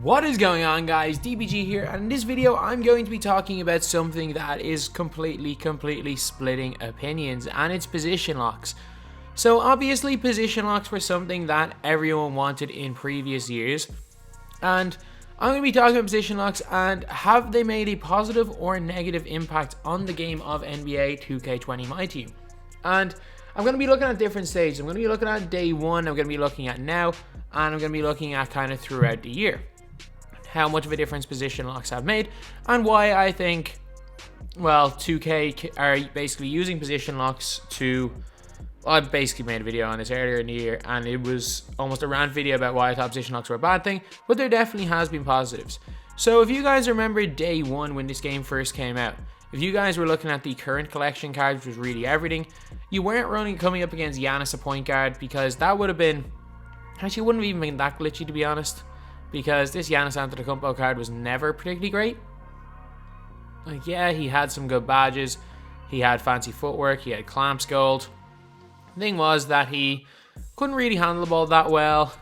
What is going on, guys? DBG here, and in this video I'm going to be talking about something that is completely splitting opinions, and it's position locks. So obviously position locks were something that everyone wanted in previous years, and I'm going to be talking about position locks and have they made a positive or negative impact on the game of NBA 2k20 MyTEAM. And I'm going to be looking at different stages. I'm going to be looking at day one, I'm going to be looking at now, and I'm going to be looking at kind of throughout the year. How much of a difference position locks have made, and why I think, well, 2K are basically using position locks to... Well, I basically made a video on this earlier in the year, and it was almost a rant video about why I thought position locks were a bad thing, but there definitely has been positives. So if you guys remember day one when this game first came out, if you guys were looking at the current collection card, which was really everything, you weren't coming up against Giannis, a point guard, because that would have been... Actually, it wouldn't have even been that glitchy, to be honest. Because this Giannis Antetokounmpo card was never particularly great. Like, yeah, he had some good badges. He had fancy footwork. He had clamps gold. The thing was that he couldn't really handle the ball that well.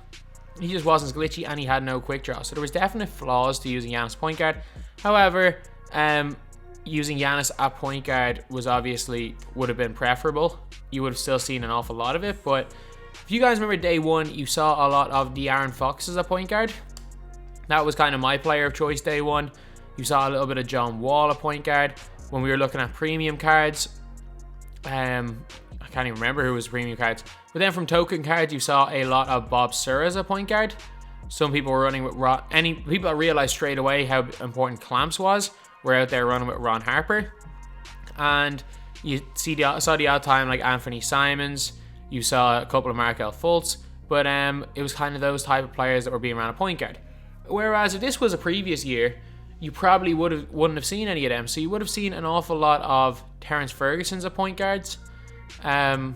He just wasn't as glitchy, and he had no quick draw. So there was definite flaws to using Giannis point guard. However, using Giannis at point guard would have been preferable. You would have still seen an awful lot of it. But if you guys remember day one, you saw a lot of De'Aaron Fox as a point guard. That was kind of my player of choice day one. You saw a little bit of John Wall at point guard. When we were looking at premium cards, I can't even remember who was premium cards. But then from token cards, you saw a lot of Bob Sura as a point guard. Some people were running with people that realized straight away how important clamps was were out there running with Ron Harper. And you saw the odd time like Anthony Simons. You saw a couple of Markelle Fultz. But it was kind of those type of players that were being ran a point guard. Whereas if this was a previous year, you probably wouldn't have seen any of them. So you would have seen an awful lot of Terrence Ferguson's at point guards. Where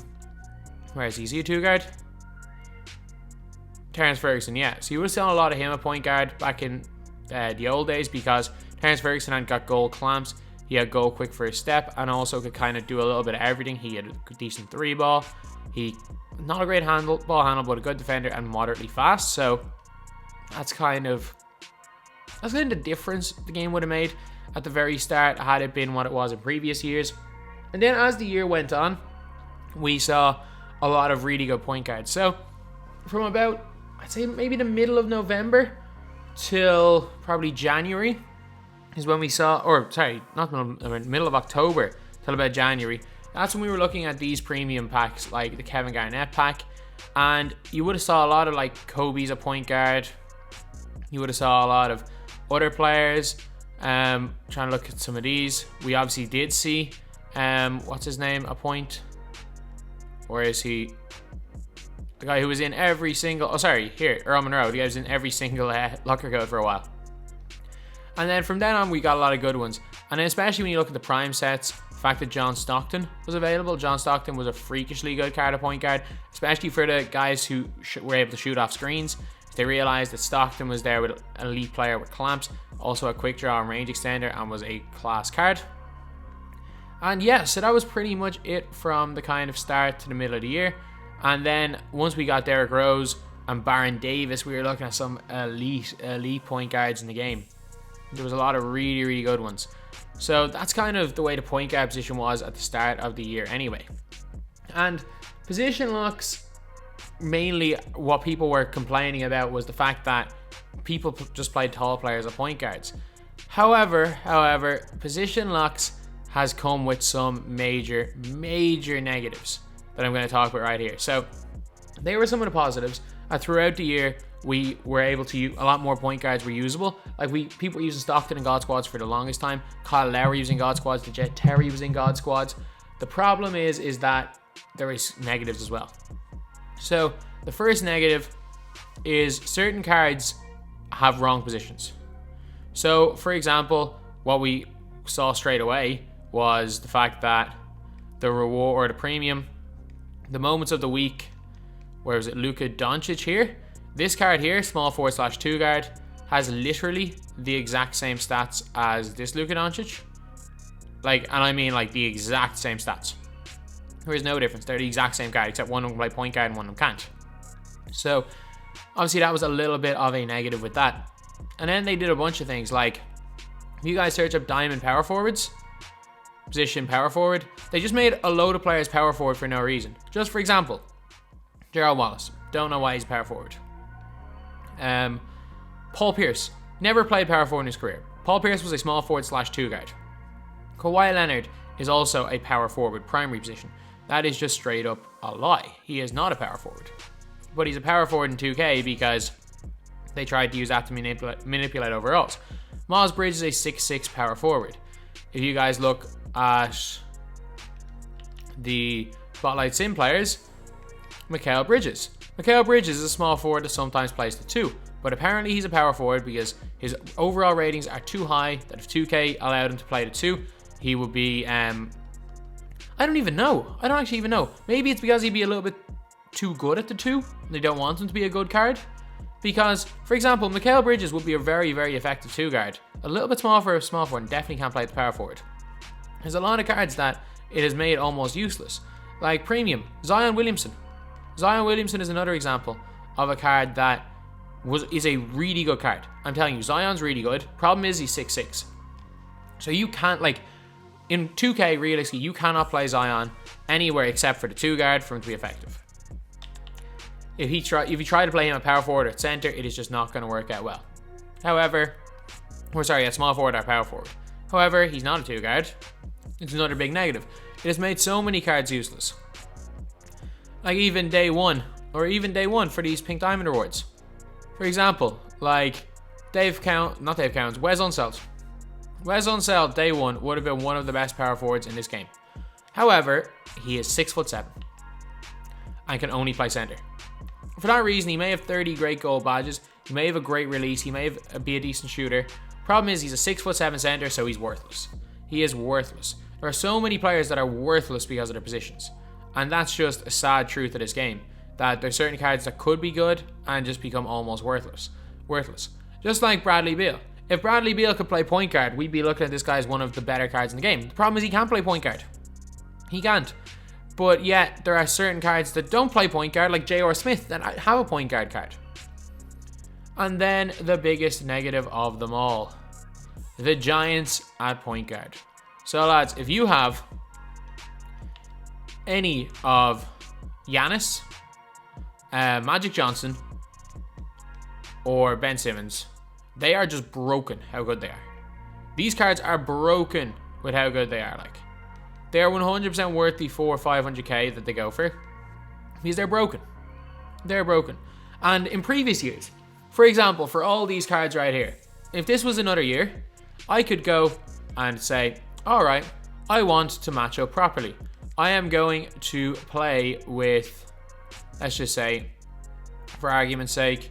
is he? Is he a two guard? Terrence Ferguson, yeah. So you would have seen a lot of him at point guard back in the old days, because Terrence Ferguson had got goal clamps. He had goal quick first step, and also could kind of do a little bit of everything. He had a decent three ball. He not a great ball handle, but a good defender and moderately fast. So that's kind of the difference the game would have made at the very start had it been what it was in previous years. And then as the year went on, we saw a lot of really good point guards. So from about, I'd say maybe the middle of November till probably January is when we saw, or sorry, not middle of October till about January. That's when we were looking at these premium packs like the Kevin Garnett pack. And you would have saw a lot of like Kobe's a point guard. You would have saw a lot of other players. Trying to look at some of these. We obviously did see, what's his name, a point. Where is he? The guy who was in every single, Earl Monroe. The guy was in every single locker code for a while. And then from then on, we got a lot of good ones. And then especially when you look at the prime sets, the fact that John Stockton was available. John Stockton was a freakishly good card at point guard, especially for the guys who were able to shoot off screens. They realized that Stockton was there with an elite player with clamps, also a quick draw and range extender, and was a class card. And yeah, so that was pretty much it from the kind of start to the middle of the year. And then once we got Derrick Rose and Baron Davis, we were looking at some elite point guards in the game. There was a lot of really good ones. So that's kind of the way the point guard position was at the start of the year anyway. And position locks, mainly what people were complaining about was the fact that people just played tall players at point guards. However, position locks has come with some major negatives that I'm going to talk about right here. So they were some of the positives. Throughout the year, we were able to use a lot more point guards were usable. Like people were using Stockton in God squads for the longest time. Kyle Lowry using God squads. The Jet Terry was in God squads. The problem is that there is negatives as well. So the first negative is certain cards have wrong positions. So for example, what we saw straight away was the fact that the reward or the premium, the moments of the week, where was it, Luka Doncic here? This card here, small forward / two guard, has literally the exact same stats as this Luka Doncic. And I mean like the exact same stats. There is no difference. They're the exact same card, except one of them can play point guard and one of them can't. So obviously that was a little bit of a negative with that. And then they did a bunch of things like, if you guys search up diamond power forwards, position power forward, they just made a load of players power forward for no reason. Just for example, Gerald Wallace, don't know why he's power forward. Paul Pierce, never played power forward in his career. Paul Pierce was a small forward / 2 guard. Kawhi Leonard is also a power forward primary position. That is just straight up a lie. He is not a power forward. But he's a power forward in 2K because they tried to use that to manipulate overalls. Miles Bridges is a 6'6 power forward. If you guys look at the Spotlight Sim players, Mikal Bridges. Mikal Bridges is a small forward that sometimes plays the 2, but apparently he's a power forward because his overall ratings are too high that if 2K allowed him to play the 2, he would be, I don't even know. I don't actually even know. Maybe it's because he'd be a little bit too good at the 2. They don't want him to be a good card. Because, for example, Mikal Bridges would be a very, very effective 2 guard. A little bit small for a small forward and definitely can't play the power forward. There's a lot of cards that it has made almost useless. Like Premium, Zion Williamson. Zion Williamson is another example of a card that is a really good card. I'm telling you, Zion's really good. Problem is he's 6'6". So you can't, like, in 2K, realistically, you cannot play Zion anywhere except for the 2 guard for him to be effective. If you try to play him at power forward or at center, it is just not going to work out well. However, at small forward or power forward. However, he's not a 2 guard. It's another big negative. It has made so many cards useless. Like even day one for these Pink Diamond Awards. For example, like Wes Unseld. Wes Unseld, day 1, would have been one of the best power forwards in this game. However, he is 6'7" and can only play center. For that reason, he may have 30 great gold badges, he may have a great release, he may be a decent shooter. Problem is, he's a 6'7" center, so he's worthless. He is worthless. There are so many players that are worthless because of their positions. And that's just a sad truth of this game. That there's certain cards that could be good and just become almost worthless. Just like Bradley Beal. If Bradley Beal could play point guard, we'd be looking at this guy as one of the better cards in the game. The problem is he can't play point guard. He can't. But yet, there are certain cards that don't play point guard, like J.R. Smith, that have a point guard card. And then the biggest negative of them all. The Giants at point guard. So lads, if you have any of Giannis, Magic Johnson, or Ben Simmons, they are just broken how good they are. These cards are broken with how good they are. Like, they are 100% worth the 400 or 500k that they go for, because they're broken. They're broken. And in previous years, for example, for all these cards right here, if this was another year, I could go and say, alright, I want to match up properly. I am going to play with, let's just say, for argument's sake,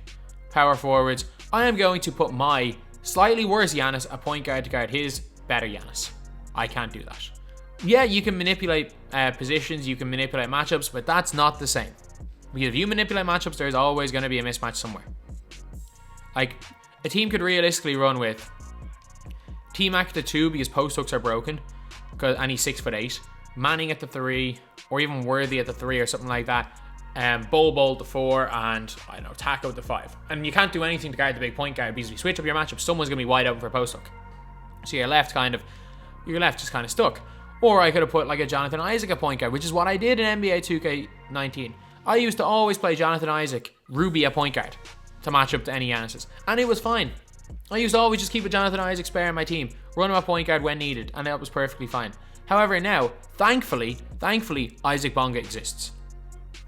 power forwards. I am going to put my slightly worse Giannis at point guard to guard his better Giannis. I can't do that. Yeah, you can manipulate positions, you can manipulate matchups, but that's not the same. Because if you manipulate matchups, there's always going to be a mismatch somewhere. Like, a team could realistically run with T-Mac at the 2 because post hooks are broken, and he's 6'8", Manning at the 3, or even Worthy at the 3 or something like that, Bol at the 4, and I don't know, Taco at the 5. And you can't do anything to guard the big point guard because if you switch up your matchup, someone's going to be wide open for a post hook. So you're left just kind of stuck. Or I could have put like a Jonathan Isaac at point guard, which is what I did in NBA 2K19. I used to always play Jonathan Isaac, Ruby at point guard, to match up to any Giannis's. And it was fine. I used to always just keep a Jonathan Isaac spare in my team, run him at point guard when needed, and that was perfectly fine. However, now, thankfully, Isaac Bonga exists.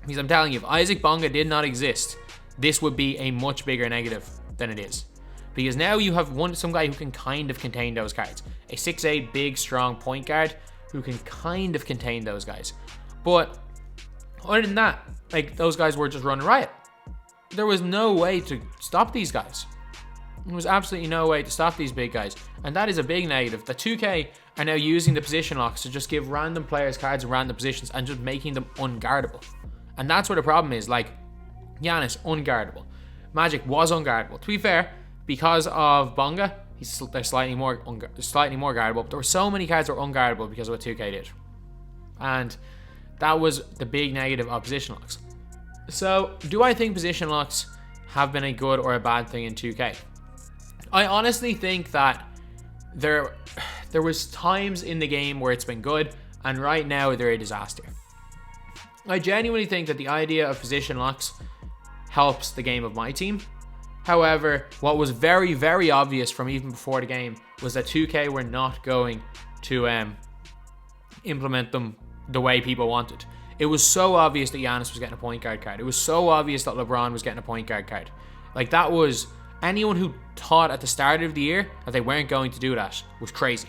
Because I'm telling you, if Isaac Bonga did not exist, this would be a much bigger negative than it is. Because now you have some guy who can kind of contain those cards. A 6'8", big, strong point guard who can kind of contain those guys. But other than that, like, those guys were just running riot. There was no way to stop these guys. There was absolutely no way to stop these big guys. And that is a big negative. The 2K are now using the position locks to just give random players cards in random positions and just making them unguardable. And that's where the problem is. Like, Giannis, unguardable. Magic was unguardable. To be fair, because of Bonga, they're slightly more guardable. But there were so many cards that were unguardable because of what 2K did. And that was the big negative of position locks. So, do I think position locks have been a good or a bad thing in 2K? I honestly think that there was times in the game where it's been good, and right now they're a disaster. I genuinely think that the idea of position locks helps the game of my team. However, what was very, very obvious from even before the game was that 2K were not going to implement them the way people wanted. It was so obvious that Giannis was getting a point guard card. It was so obvious that LeBron was getting a point guard card. Like, that was... Anyone who thought at the start of the year that they weren't going to do that was crazy.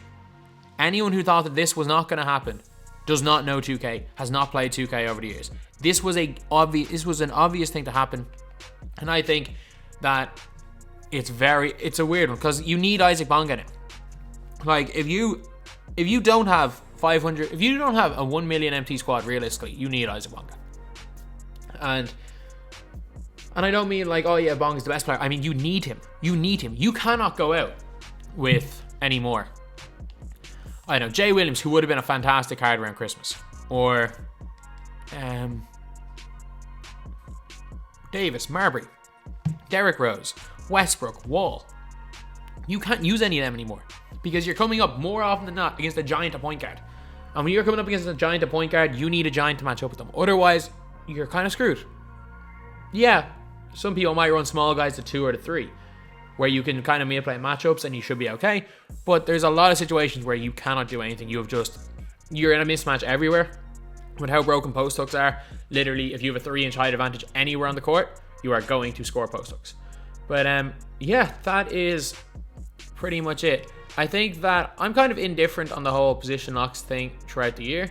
Anyone who thought that this was not going to happen does not know 2K, has not played 2K over the years. This was an obvious thing to happen, and I think that it's a weird one because you need Isaac Bonga now. Like, if you don't have 500, if you don't have a 1 million MT squad realistically, you need Isaac Bonga. And I don't mean like, oh yeah, Bonga's the best player. I mean, you need him. You need him. You cannot go out with any more. I know, Jay Williams, who would have been a fantastic card around Christmas. Or Davis, Marbury, Derrick Rose, Westbrook, Wall. You can't use any of them anymore because you're coming up more often than not against a giant at point guard. And when you're coming up against a giant at point guard, you need a giant to match up with them. Otherwise, you're kind of screwed. Yeah, some people might run small guys to 2 or to 3, where you can kind of manipulate matchups and you should be okay. But there's a lot of situations where you cannot do anything. You're in a mismatch everywhere. With how broken post hooks are, literally, if you have a 3-inch height advantage anywhere on the court, you are going to score post hooks. But yeah, that is pretty much it. I think that I'm kind of indifferent on the whole position locks thing throughout the year.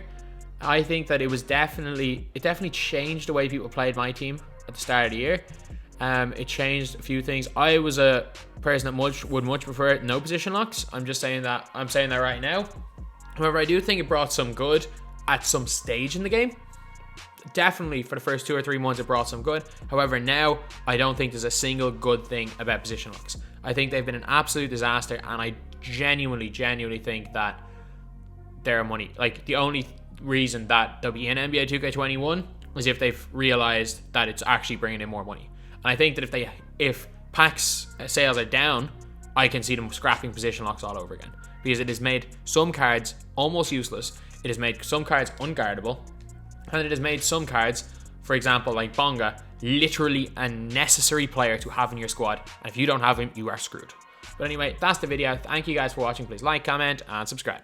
I think that it definitely changed the way people played my team at the start of the year. It changed a few things. I was a person that would much prefer no position locks. I'm saying that right now. However, I do think it brought some good at some stage in the game. Definitely for the first 2 or 3 months it brought some good. However, now I don't think there's a single good thing about position locks. I think they've been an absolute disaster, and I genuinely think that their money, like the only reason that they'll be in NBA 2K21 is if they've realized that it's actually bringing in more money. And I think that if packs sales are down, I can see them scrapping position locks all over again, because it has made some cards almost useless. It has made some cards unguardable, and it has made some cards, for example, like Bonga, literally a necessary player to have in your squad. And if you don't have him, you are screwed. But anyway, that's the video. Thank you guys for watching. Please like, comment, and subscribe.